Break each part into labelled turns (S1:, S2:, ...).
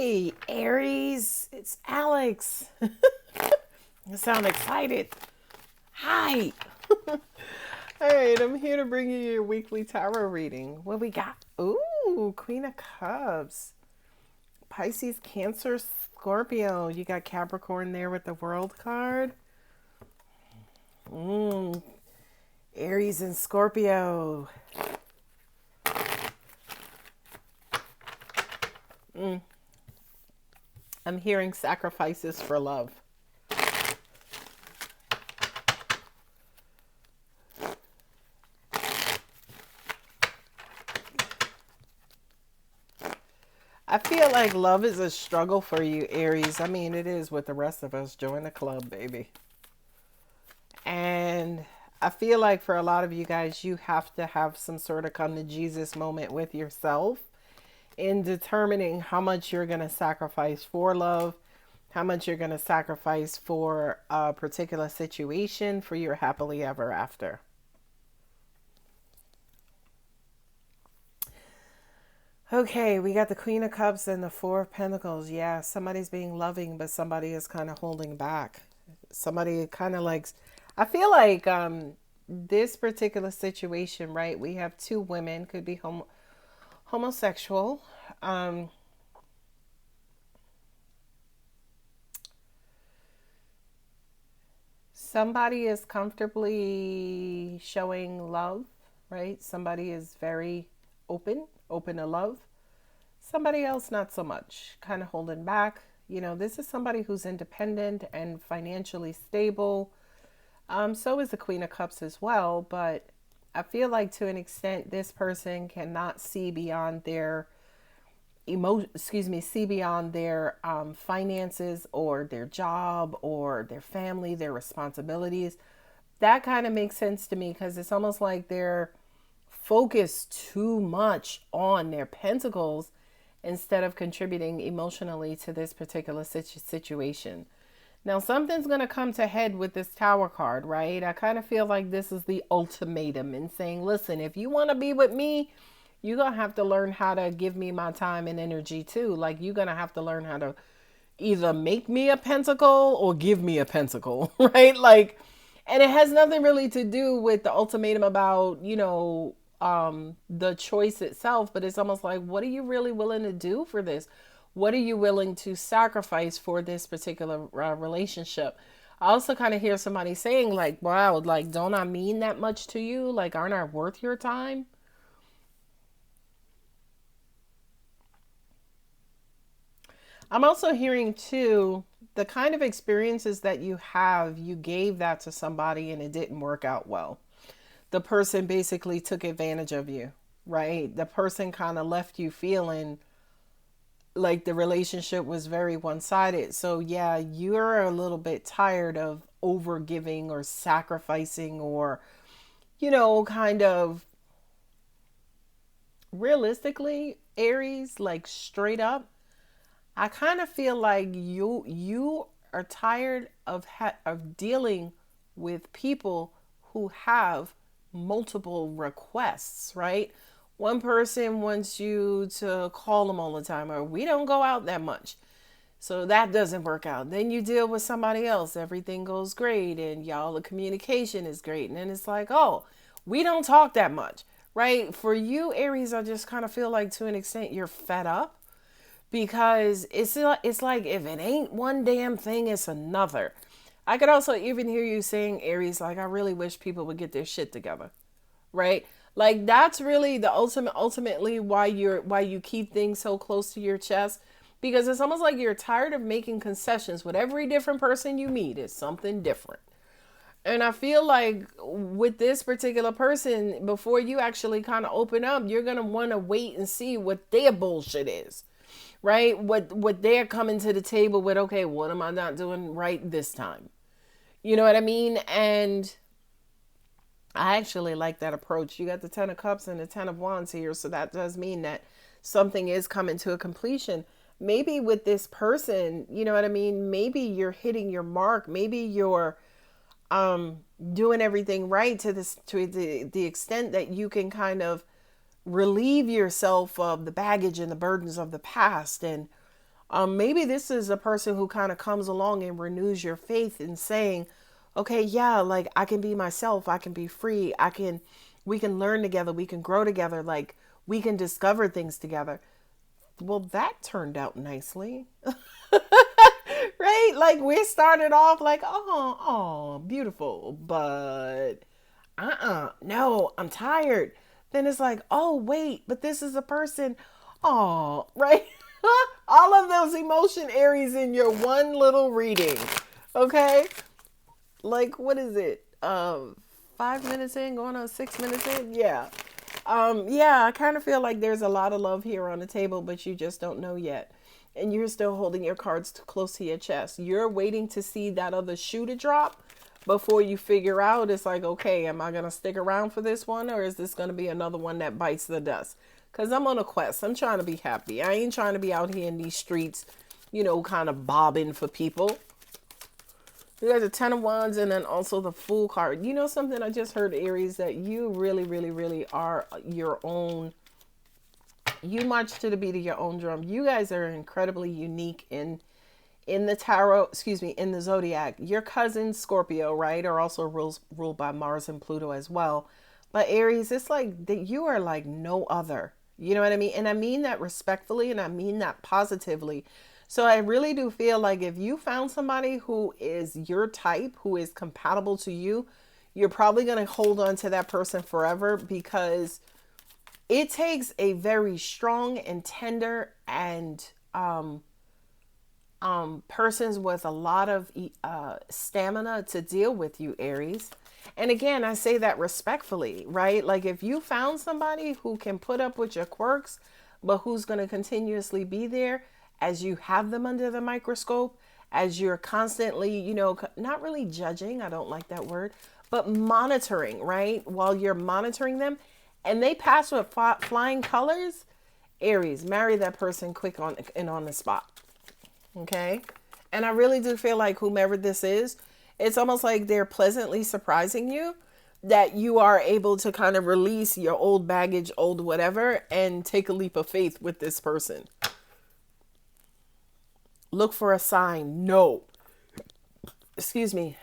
S1: Hey, Aries, it's Alex. You sound excited. Hi. All right, I'm here to bring you your weekly tarot reading. What we got? Ooh, Queen of Cups. Pisces, Cancer, Scorpio. You got Capricorn there with the World card. Aries and Scorpio. I'm hearing sacrifices for love. I feel like love is a struggle for you, Aries. I mean, it is with the rest of us. Join the club, baby. And I feel like for a lot of you guys, you have to have some sort of come to Jesus moment with yourself in determining how much you're going to sacrifice for love, how much you're going to sacrifice for a particular situation for your happily ever after. Okay, we got the Queen of Cups and the Four of Pentacles. Yeah, somebody's being loving, but somebody is kind of holding back. Somebody kind of likes, I feel like this particular situation, right? We have two women, could be homosexual. Somebody is comfortably showing love, right? Somebody is very open to love. Somebody else not so much, kind of holding back. You know, this is somebody who's independent and financially stable. So is the Queen of Cups as well, but I feel like to an extent this person cannot see beyond their finances or their job or their family, their responsibilities. That kind of makes sense to me because it's almost like they're focused too much on their pentacles instead of contributing emotionally to this particular situation. Now, something's going to come to head with this Tower card, right? I kind of feel like this is the ultimatum in saying, listen, if you want to be with me, you're going to have to learn how to give me my time and energy too. Like, you're going to have to learn how to either make me a pentacle or give me a pentacle, right? Like, and it has nothing really to do with the ultimatum about, the choice itself, but it's almost like, what are you really willing to do for this? What are you willing to sacrifice for this particular relationship? I also kind of hear somebody saying like, wow, like, don't I mean that much to you? Like, aren't I worth your time? I'm also hearing too, the kind of experiences that you have, you gave that to somebody and it didn't work out well. The person basically took advantage of you, right? The person kind of left you feeling like the relationship was very one-sided. So yeah, you're a little bit tired of over giving or sacrificing or, kind of realistically, Aries, like straight up, I kind of feel like you are tired of dealing with people who have multiple requests, right? One person wants you to call them all the time, or we don't go out that much. So that doesn't work out. Then you deal with somebody else. Everything goes great and y'all, the communication is great. And then it's like, oh, we don't talk that much, right? For you, Aries, I just kind of feel like to an extent you're fed up because it's like if it ain't one damn thing, it's another. I could also even hear you saying, Aries, like, I really wish people would get their shit together, right? Like, that's really the ultimately why you keep things so close to your chest, because it's almost like you're tired of making concessions. With every different person you meet, it's something different. And I feel like with this particular person, before you actually kind of open up, you're going to want to wait and see what their bullshit is, right? What they're coming to the table with, okay, what am I not doing right this time? You know what I mean? And I actually like that approach. You got the Ten of Cups and the Ten of Wands here. So that does mean that something is coming to a completion. Maybe with this person, you know what I mean? Maybe you're hitting your mark. Maybe you're doing everything right to the extent that you can kind of relieve yourself of the baggage and the burdens of the past and Maybe this is a person who kind of comes along and renews your faith in saying, okay, yeah, like I can be myself, I can be free, we can learn together, we can grow together, like we can discover things together. Well, that turned out nicely. Right? Like we started off like, oh, beautiful, but no, I'm tired. Then it's like, oh, wait, but this is a person. Oh, right? All of those emotion Aries in your one little reading. Okay? Like, what is it? 5 minutes in, going on 6 minutes in? Yeah. Yeah, I kind of feel like there's a lot of love here on the table, but you just don't know yet. And you're still holding your cards too close to your chest. You're waiting to see that other shoe to drop before you figure out, it's like, okay, am I going to stick around for this one, or is this going to be another one that bites the dust? Because I'm on a quest. I'm trying to be happy. I ain't trying to be out here in these streets, kind of bobbing for people. You got the Ten of Wands and then also the Fool card. You know something I just heard, Aries, that you really, really, really are your own. You march to the beat of your own drum. You guys are incredibly unique in the tarot, in the zodiac. Your cousins, Scorpio, right, are also ruled by Mars and Pluto as well. But Aries, it's like that you are like no other. You know what I mean? And I mean that respectfully, and I mean that positively. So I really do feel like if you found somebody who is your type, who is compatible to you, you're probably going to hold on to that person forever, because it takes a very strong and tender and persons with a lot of stamina to deal with you, Aries. And again, I say that respectfully, right? Like if you found somebody who can put up with your quirks, but who's going to continuously be there as you have them under the microscope, as you're constantly, not really judging, I don't like that word, but monitoring, right? While you're monitoring them and they pass with flying colors, Aries, marry that person quick on the spot. Okay? And I really do feel like whomever this is, it's almost like they're pleasantly surprising you, that you are able to kind of release your old baggage, old whatever, and take a leap of faith with this person. Look for a sign. No. Excuse me.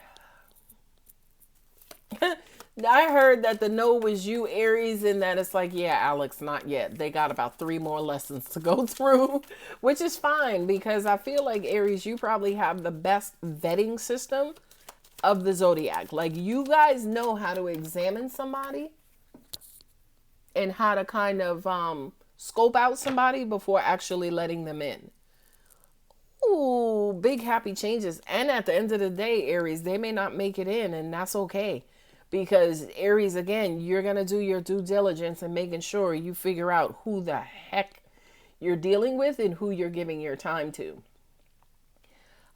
S1: I heard that the no was you, Aries, and that it's like, yeah, Alex, not yet. They got about 3 more lessons to go through, which is fine, because I feel like, Aries, you probably have the best vetting system of the zodiac. Like, you guys know how to examine somebody and how to kind of scope out somebody before actually letting them in. Ooh, big happy changes. And at the end of the day, Aries, they may not make it in, and that's okay. Because Aries, again, you're going to do your due diligence and making sure you figure out who the heck you're dealing with and who you're giving your time to.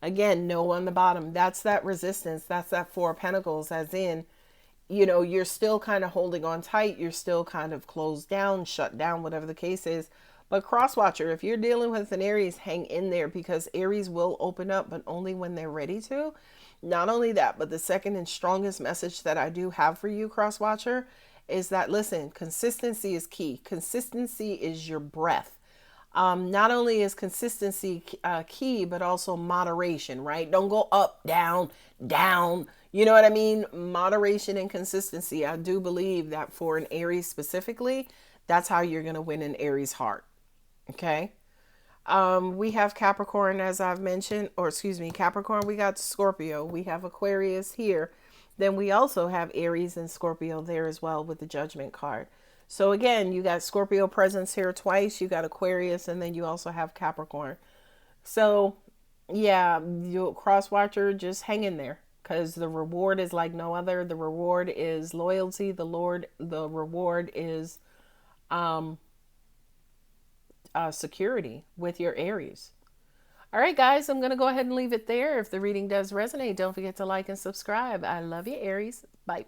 S1: Again, no on the bottom. That's that resistance. That's that 4 of Pentacles, as in, you're still kind of holding on tight. You're still kind of closed down, shut down, whatever the case is. But crosswatcher, if you're dealing with an Aries, hang in there, because Aries will open up, but only when they're ready to. Not only that, but the second and strongest message that I do have for you, crosswatcher, is that, listen, consistency is key. Consistency is your breath. Not only is consistency key, but also moderation, right? Don't go up, down, down. You know what I mean? Moderation and consistency. I do believe that for an Aries specifically, that's how you're going to win an Aries heart. Okay. We have Capricorn, as I've mentioned, Capricorn, we got Scorpio, we have Aquarius here. Then we also have Aries and Scorpio there as well with the Judgment card. So again, you got Scorpio presence here twice, you got Aquarius, and then you also have Capricorn. So yeah, you cross watcher, just hang in there, because the reward is like no other. The reward is loyalty. The reward is security with your Aries. All right, guys, I'm going to go ahead and leave it there. If the reading does resonate, don't forget to like and subscribe. I love you, Aries. Bye.